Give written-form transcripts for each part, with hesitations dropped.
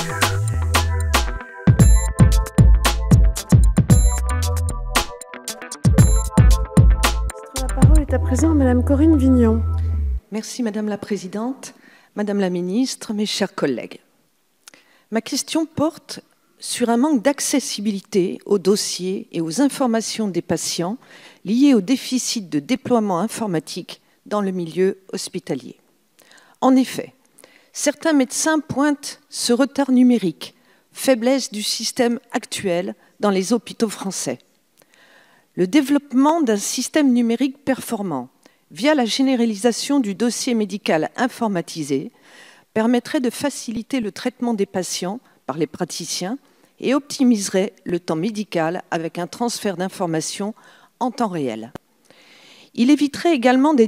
La parole est à présent à Madame Corinne Vignon. Merci Madame la Présidente, Madame la Ministre, mes chers collègues. Ma question porte sur un manque d'accessibilité aux dossiers et aux informations des patients liés au déficit de déploiement informatique dans le milieu hospitalier. En effet, certains médecins pointent ce retard numérique, faiblesse du système actuel dans les hôpitaux français. Le développement d'un système numérique performant via la généralisation du dossier médical informatisé permettrait de faciliter le traitement des patients par les praticiens et optimiserait le temps médical avec un transfert d'informations en temps réel. Il éviterait également des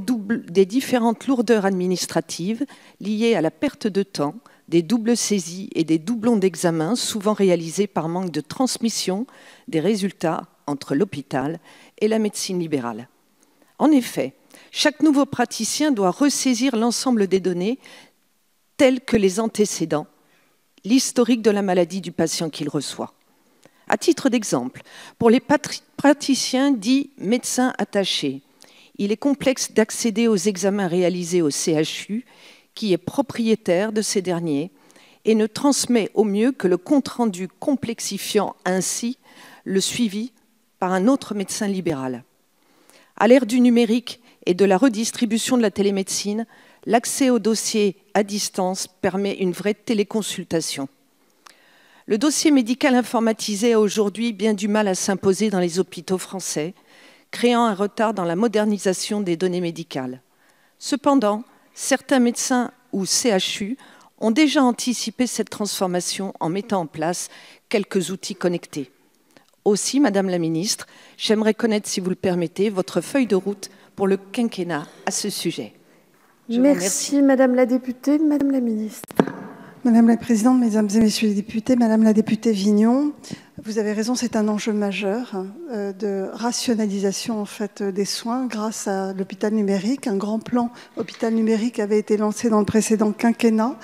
différentes lourdeurs administratives liées à la perte de temps, des doubles saisies et des doublons d'examen souvent réalisés par manque de transmission des résultats entre l'hôpital et la médecine libérale. En effet, chaque nouveau praticien doit ressaisir l'ensemble des données telles que les antécédents, l'historique de la maladie du patient qu'il reçoit. À titre d'exemple, pour les praticiens dits médecins attachés, il est complexe d'accéder aux examens réalisés au CHU, qui est propriétaire de ces derniers et ne transmet au mieux que le compte-rendu, complexifiant ainsi le suivi par un autre médecin libéral. À l'ère du numérique et de la redistribution de la télémédecine, l'accès au dossier à distance permet une vraie téléconsultation. Le dossier médical informatisé a aujourd'hui bien du mal à s'imposer dans les hôpitaux français, créant un retard dans la modernisation des données médicales. Cependant, certains médecins ou CHU ont déjà anticipé cette transformation en mettant en place quelques outils connectés. Aussi, Madame la Ministre, j'aimerais connaître, si vous le permettez, votre feuille de route pour le quinquennat à ce sujet. Merci Madame la députée, Madame la Ministre. Madame la Présidente, Mesdames et Messieurs les députés, Madame la députée Vignon, vous avez raison, c'est un enjeu majeur de rationalisation en fait, des soins grâce à l'hôpital numérique. Un grand plan hôpital numérique avait été lancé dans le précédent quinquennat.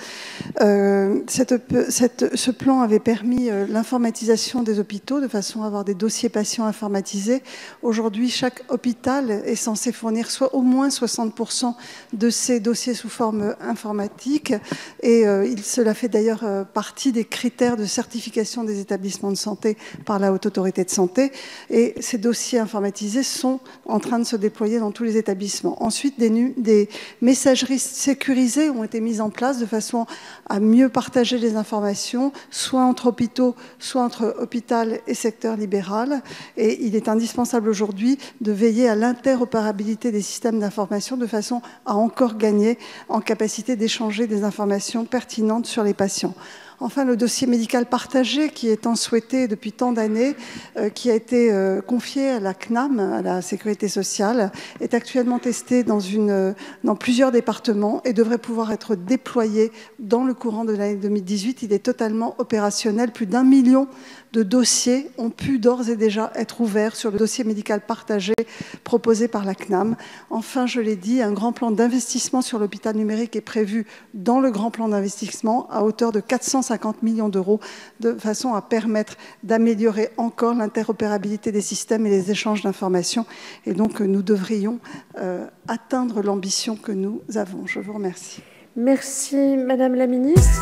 Ce plan avait permis l'informatisation des hôpitaux de façon à avoir des dossiers patients informatisés. Aujourd'hui, chaque hôpital est censé fournir soit au moins 60% de ces dossiers sous forme informatique. Et cela fait d'ailleurs partie des critères de certification des établissements de santé par la Haute Autorité de Santé. Et ces dossiers informatisés sont en train de se déployer dans tous les établissements. Ensuite, des messageries sécurisées ont été mises en place de façon à mieux partager les informations, soit entre hôpitaux, soit entre hôpital et secteur libéral. Et il est indispensable aujourd'hui de veiller à l'interopérabilité des systèmes d'information de façon à encore gagner en capacité d'échanger des informations pertinentes sur les patients. Enfin, le dossier médical partagé, qui est tant souhaité depuis tant d'années, qui a été confié à la CNAM, à la Sécurité sociale, est actuellement testé dans plusieurs départements et devrait pouvoir être déployé dans le courant de l'année 2018. Il est totalement opérationnel. Plus d'1 million de dossiers ont pu d'ores et déjà être ouverts sur le dossier médical partagé proposé par la CNAM. Enfin, je l'ai dit, un grand plan d'investissement sur l'hôpital numérique est prévu dans le grand plan d'investissement à hauteur de 450 millions d'euros, de façon à permettre d'améliorer encore l'interopérabilité des systèmes et les échanges d'informations. Et donc, nous devrions atteindre l'ambition que nous avons. Je vous remercie. Merci Madame la Ministre.